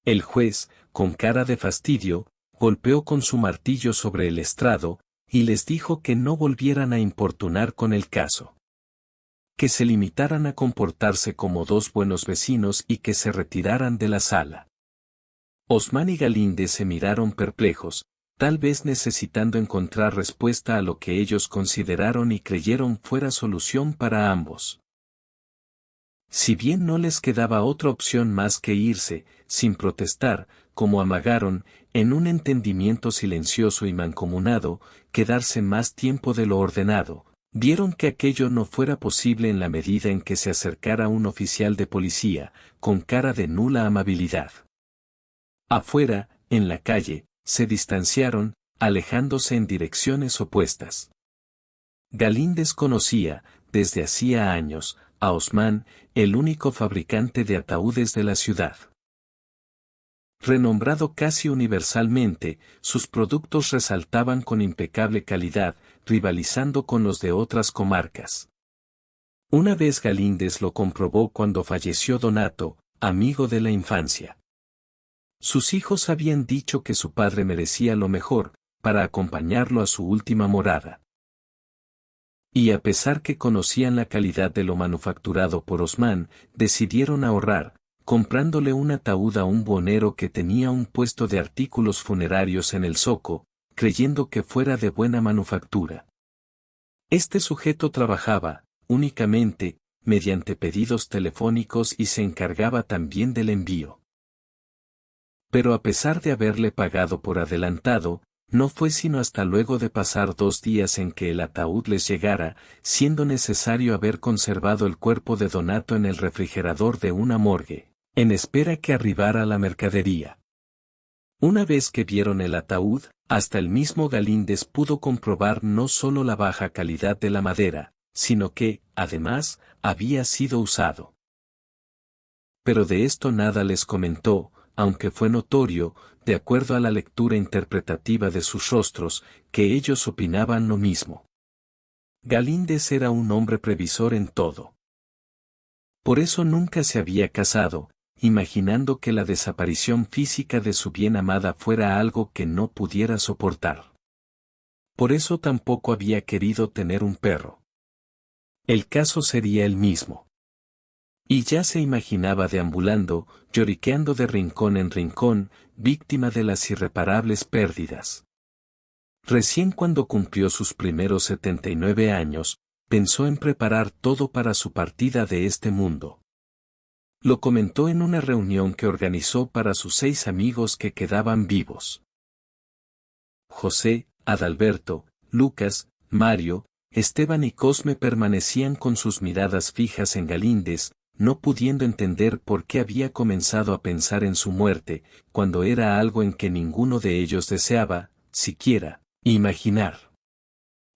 El juez, con cara de fastidio, golpeó con su martillo sobre el estrado, y les dijo que no volvieran a importunar con el caso. Que se limitaran a comportarse como dos buenos vecinos y que se retiraran de la sala. Osman y Galíndez se miraron perplejos, tal vez necesitando encontrar respuesta a lo que ellos consideraron y creyeron fuera solución para ambos. Si bien no les quedaba otra opción más que irse, sin protestar, como amagaron, en un entendimiento silencioso y mancomunado, quedarse más tiempo de lo ordenado, vieron que aquello no fuera posible en la medida en que se acercara un oficial de policía, con cara de nula amabilidad. Afuera, en la calle, se distanciaron, alejándose en direcciones opuestas. Galíndez conocía, desde hacía años, a Osman, el único fabricante de ataúdes de la ciudad. Renombrado casi universalmente, sus productos resaltaban con impecable calidad, rivalizando con los de otras comarcas. Una vez Galíndez lo comprobó cuando falleció Donato, amigo de la infancia. Sus hijos habían dicho que su padre merecía lo mejor, para acompañarlo a su última morada. Y a pesar que conocían la calidad de lo manufacturado por Osman, decidieron ahorrar, comprándole un ataúd a un buhonero que tenía un puesto de artículos funerarios en el zoco, creyendo que fuera de buena manufactura. Este sujeto trabajaba, únicamente, mediante pedidos telefónicos y se encargaba también del envío. Pero a pesar de haberle pagado por adelantado, no fue sino hasta luego de pasar 2 días en que el ataúd les llegara, siendo necesario haber conservado el cuerpo de Donato en el refrigerador de una morgue, en espera que arribara la mercadería. Una vez que vieron el ataúd, hasta el mismo Galíndez pudo comprobar no solo la baja calidad de la madera, sino que, además, había sido usado. Pero de esto nada les comentó, aunque fue notorio, de acuerdo a la lectura interpretativa de sus rostros, que ellos opinaban lo mismo. Galíndez era un hombre previsor en todo. Por eso nunca se había casado, imaginando que la desaparición física de su bien amada fuera algo que no pudiera soportar. Por eso tampoco había querido tener un perro. El caso sería el mismo. Y ya se imaginaba deambulando, lloriqueando de rincón en rincón, víctima de las irreparables pérdidas. Recién cuando cumplió sus primeros 79 años, pensó en preparar todo para su partida de este mundo. Lo comentó en una reunión que organizó para sus 6 amigos que quedaban vivos. José, Adalberto, Lucas, Mario, Esteban y Cosme permanecían con sus miradas fijas en Galíndez, no pudiendo entender por qué había comenzado a pensar en su muerte, cuando era algo en que ninguno de ellos deseaba, siquiera, imaginar.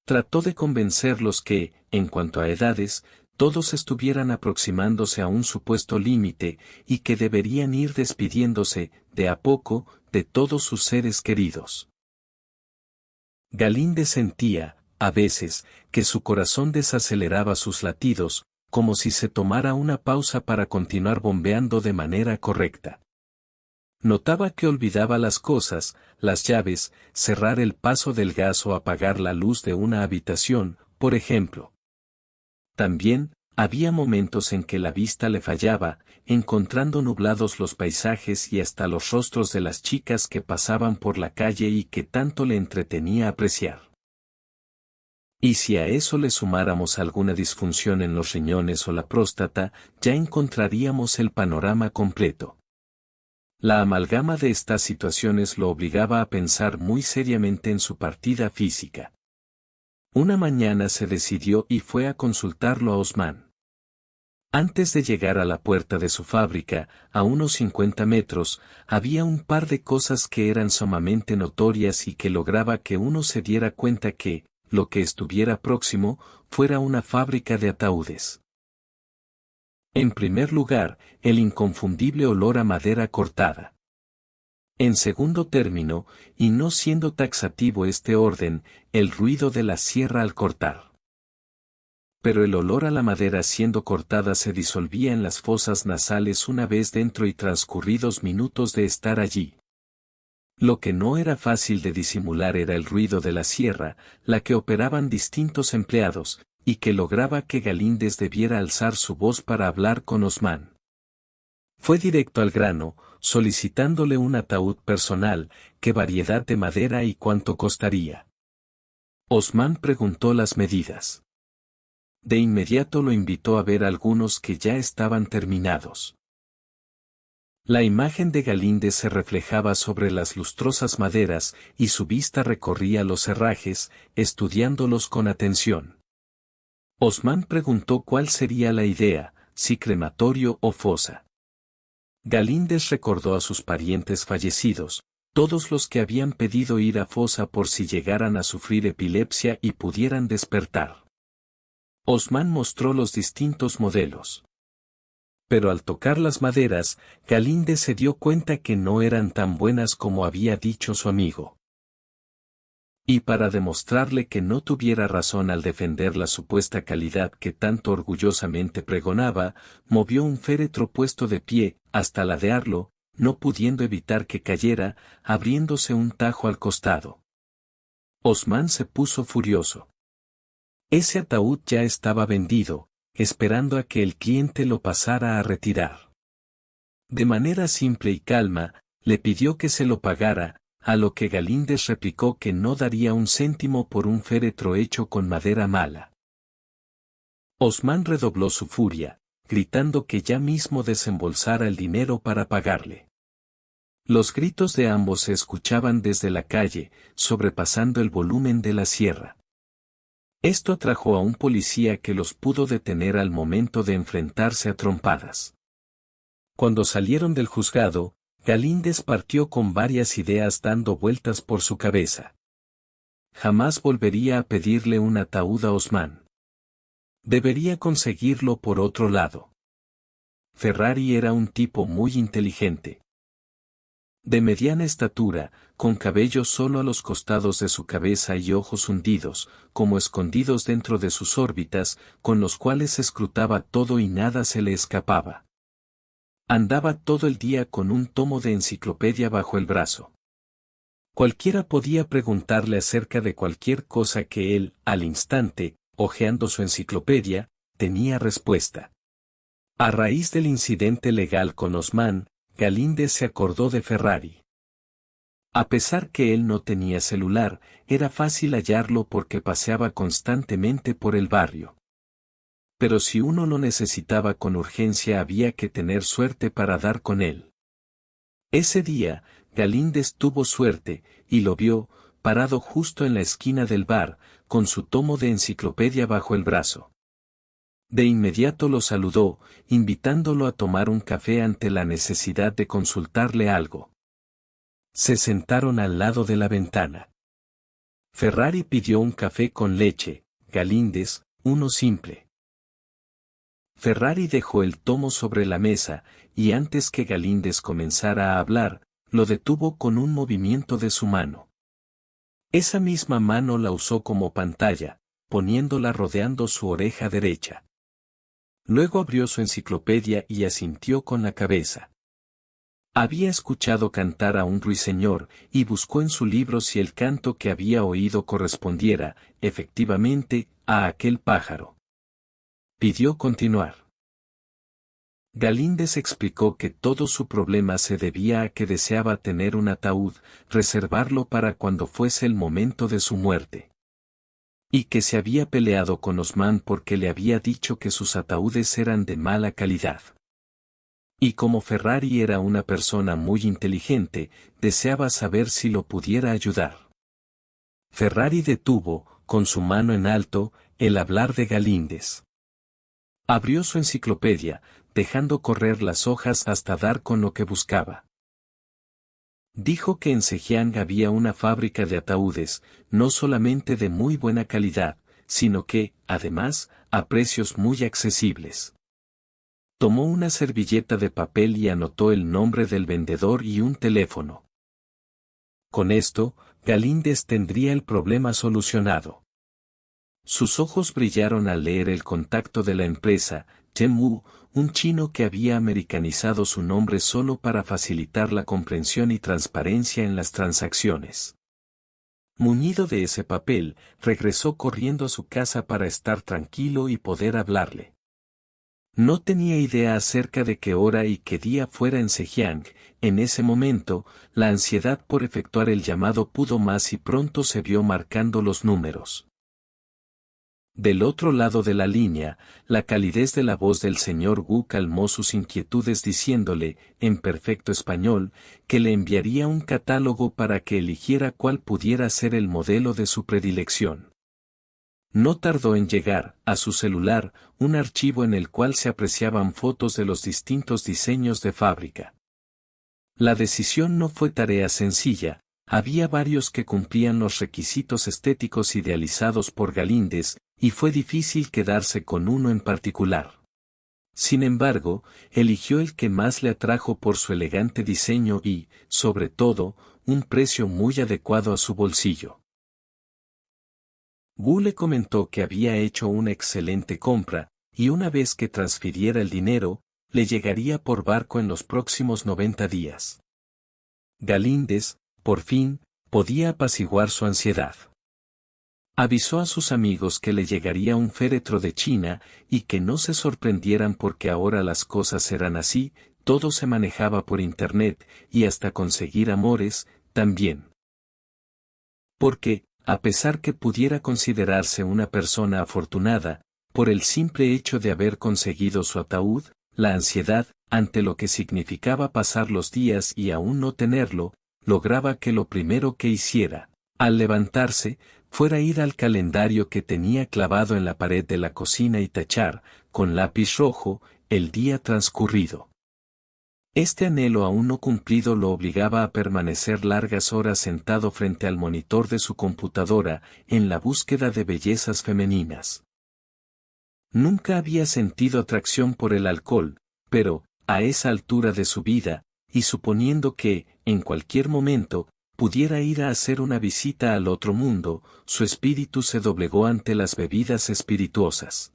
Trató de convencerlos que, en cuanto a edades, todos estuvieran aproximándose a un supuesto límite y que deberían ir despidiéndose, de a poco, de todos sus seres queridos. Galíndez sentía, a veces, que su corazón desaceleraba sus latidos, como si se tomara una pausa para continuar bombeando de manera correcta. Notaba que olvidaba las cosas, las llaves, cerrar el paso del gas o apagar la luz de una habitación, por ejemplo. También, había momentos en que la vista le fallaba, encontrando nublados los paisajes y hasta los rostros de las chicas que pasaban por la calle y que tanto le entretenía apreciar. Y si a eso le sumáramos alguna disfunción en los riñones o la próstata, ya encontraríamos el panorama completo. La amalgama de estas situaciones lo obligaba a pensar muy seriamente en su partida física. Una mañana se decidió y fue a consultarlo a Osman. Antes de llegar a la puerta de su fábrica, a unos 50 metros, había un par de cosas que eran sumamente notorias y que lograba que uno se diera cuenta que, lo que estuviera próximo, fuera una fábrica de ataúdes. En primer lugar, el inconfundible olor a madera cortada. En segundo término, y no siendo taxativo este orden, el ruido de la sierra al cortar. Pero el olor a la madera siendo cortada se disolvía en las fosas nasales una vez dentro y transcurridos minutos de estar allí. Lo que no era fácil de disimular era el ruido de la sierra, la que operaban distintos empleados, y que lograba que Galíndez debiera alzar su voz para hablar con Osman. Fue directo al grano, solicitándole un ataúd personal, qué variedad de madera y cuánto costaría. Osman preguntó las medidas. De inmediato lo invitó a ver algunos que ya estaban terminados. La imagen de Galíndez se reflejaba sobre las lustrosas maderas y su vista recorría los herrajes, estudiándolos con atención. Osman preguntó cuál sería la idea, si crematorio o fosa. Galíndez recordó a sus parientes fallecidos, todos los que habían pedido ir a fosa por si llegaran a sufrir epilepsia y pudieran despertar. Osman mostró los distintos modelos. Pero al tocar las maderas, Galíndez se dio cuenta que no eran tan buenas como había dicho su amigo. Y para demostrarle que no tuviera razón al defender la supuesta calidad que tanto orgullosamente pregonaba, movió un féretro puesto de pie, hasta ladearlo, no pudiendo evitar que cayera, abriéndose un tajo al costado. Osman se puso furioso. Ese ataúd ya estaba vendido, esperando a que el cliente lo pasara a retirar. De manera simple y calma, le pidió que se lo pagara, a lo que Galíndez replicó que no daría un céntimo por un féretro hecho con madera mala. Osman redobló su furia, gritando que ya mismo desembolsara el dinero para pagarle. Los gritos de ambos se escuchaban desde la calle, sobrepasando el volumen de la sierra. Esto atrajo a un policía que los pudo detener al momento de enfrentarse a trompadas. Cuando salieron del juzgado, Galíndez partió con varias ideas dando vueltas por su cabeza. Jamás volvería a pedirle un ataúd a Osman. Debería conseguirlo por otro lado. Ferrari era un tipo muy inteligente. De mediana estatura, con cabello solo a los costados de su cabeza y ojos hundidos, como escondidos dentro de sus órbitas, con los cuales escrutaba todo y nada se le escapaba. Andaba todo el día con un tomo de enciclopedia bajo el brazo. Cualquiera podía preguntarle acerca de cualquier cosa que él, al instante, hojeando su enciclopedia, tenía respuesta. A raíz del incidente legal con Osman, Galíndez se acordó de Ferrari. A pesar que él no tenía celular, era fácil hallarlo porque paseaba constantemente por el barrio. Pero si uno lo necesitaba con urgencia había que tener suerte para dar con él. Ese día, Galíndez tuvo suerte, y lo vio, parado justo en la esquina del bar, con su tomo de enciclopedia bajo el brazo. De inmediato lo saludó, invitándolo a tomar un café ante la necesidad de consultarle algo. Se sentaron al lado de la ventana. Ferrari pidió un café con leche, Galíndez, uno simple. Ferrari dejó el tomo sobre la mesa, y antes que Galíndez comenzara a hablar, lo detuvo con un movimiento de su mano. Esa misma mano la usó como pantalla, poniéndola rodeando su oreja derecha. Luego abrió su enciclopedia y asintió con la cabeza. Había escuchado cantar a un ruiseñor, y buscó en su libro si el canto que había oído correspondiera, efectivamente, a aquel pájaro. Pidió continuar. Galíndez explicó que todo su problema se debía a que deseaba tener un ataúd, reservarlo para cuando fuese el momento de su muerte. Y que se había peleado con Osman porque le había dicho que sus ataúdes eran de mala calidad. Y como Ferrari era una persona muy inteligente, deseaba saber si lo pudiera ayudar. Ferrari detuvo, con su mano en alto, el hablar de Galíndez. Abrió su enciclopedia, dejando correr las hojas hasta dar con lo que buscaba. Dijo que en Zhejiang había una fábrica de ataúdes, no solamente de muy buena calidad, sino que, además, a precios muy accesibles. Tomó una servilleta de papel y anotó el nombre del vendedor y un teléfono. Con esto, Galíndez tendría el problema solucionado. Sus ojos brillaron al leer el contacto de la empresa, Chen Wu, un chino que había americanizado su nombre solo para facilitar la comprensión y transparencia en las transacciones. Muñido de ese papel, regresó corriendo a su casa para estar tranquilo y poder hablarle. No tenía idea acerca de qué hora y qué día fuera en Zhejiang. En ese momento, la ansiedad por efectuar el llamado pudo más y pronto se vio marcando los números. Del otro lado de la línea, la calidez de la voz del señor Wu calmó sus inquietudes diciéndole, en perfecto español, que le enviaría un catálogo para que eligiera cuál pudiera ser el modelo de su predilección. No tardó en llegar, a su celular, un archivo en el cual se apreciaban fotos de los distintos diseños de fábrica. La decisión no fue tarea sencilla, había varios que cumplían los requisitos estéticos idealizados por Galíndez, y fue difícil quedarse con uno en particular. Sin embargo, eligió el que más le atrajo por su elegante diseño y, sobre todo, un precio muy adecuado a su bolsillo. Wu le comentó que había hecho una excelente compra, y una vez que transfiriera el dinero, le llegaría por barco en los próximos 90 días. Galíndez, por fin, podía apaciguar su ansiedad. Avisó a sus amigos que le llegaría un féretro de China, y que no se sorprendieran porque ahora las cosas eran así, todo se manejaba por internet, y hasta conseguir amores, también. Porque, a pesar que pudiera considerarse una persona afortunada, por el simple hecho de haber conseguido su ataúd, la ansiedad, ante lo que significaba pasar los días y aún no tenerlo, lograba que lo primero que hiciera, al levantarse, fuera ir al calendario que tenía clavado en la pared de la cocina y tachar, con lápiz rojo, el día transcurrido. Este anhelo aún no cumplido lo obligaba a permanecer largas horas sentado frente al monitor de su computadora, en la búsqueda de bellezas femeninas. Nunca había sentido atracción por el alcohol, pero, a esa altura de su vida, y suponiendo que, en cualquier momento, pudiera ir a hacer una visita al otro mundo, su espíritu se doblegó ante las bebidas espirituosas.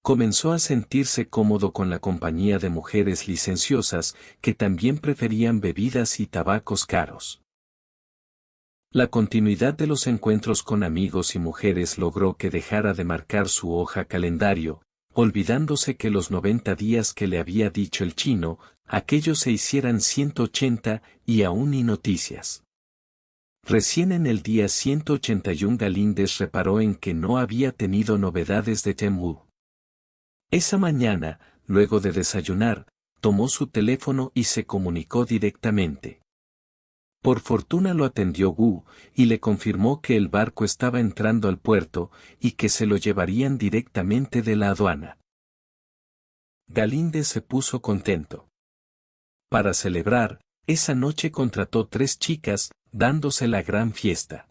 Comenzó a sentirse cómodo con la compañía de mujeres licenciosas, que también preferían bebidas y tabacos caros. La continuidad de los encuentros con amigos y mujeres logró que dejara de marcar su hoja calendario, olvidándose que los 90 días que le había dicho el chino, aquellos se hicieran 180, y aún ni noticias. Recién en el día 181 Galíndez reparó en que no había tenido novedades de Chen Wu. Esa mañana, luego de desayunar, tomó su teléfono y se comunicó directamente. Por fortuna lo atendió Wu, y le confirmó que el barco estaba entrando al puerto, y que se lo llevarían directamente de la aduana. Galíndez se puso contento. Para celebrar, esa noche contrató 3 chicas, dándose la gran fiesta.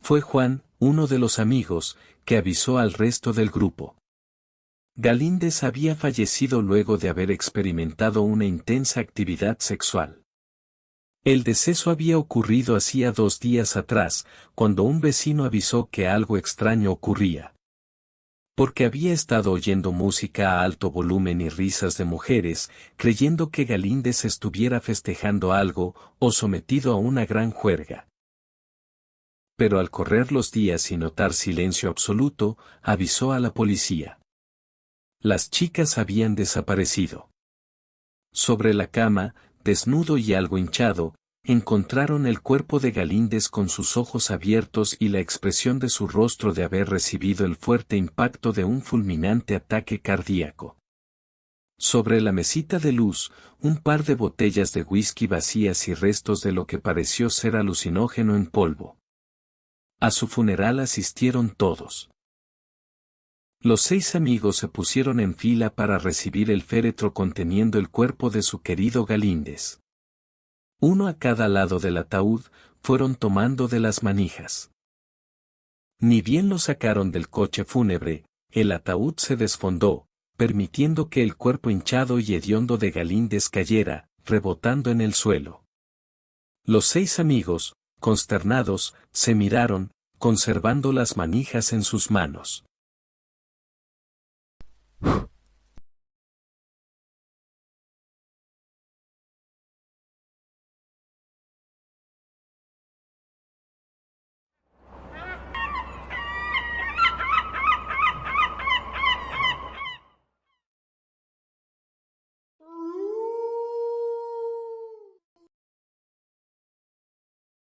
Fue Juan, uno de los amigos, que avisó al resto del grupo. Galíndez había fallecido luego de haber experimentado una intensa actividad sexual. El deceso había ocurrido hacía 2 días atrás, cuando un vecino avisó que algo extraño ocurría. Porque había estado oyendo música a alto volumen y risas de mujeres, creyendo que Galíndez estuviera festejando algo, o sometido a una gran juerga. Pero al correr los días y notar silencio absoluto, avisó a la policía. Las chicas habían desaparecido. Sobre la cama, desnudo y algo hinchado, encontraron el cuerpo de Galíndez con sus ojos abiertos y la expresión de su rostro de haber recibido el fuerte impacto de un fulminante ataque cardíaco. Sobre la mesita de luz, un par de botellas de whisky vacías y restos de lo que pareció ser alucinógeno en polvo. A su funeral asistieron todos. Los 6 amigos se pusieron en fila para recibir el féretro conteniendo el cuerpo de su querido Galíndez. Uno a cada lado del ataúd, fueron tomando de las manijas. Ni bien lo sacaron del coche fúnebre, el ataúd se desfondó, permitiendo que el cuerpo hinchado y hediondo de Galíndez cayera, rebotando en el suelo. Los 6 amigos, consternados, se miraron, conservando las manijas en sus manos.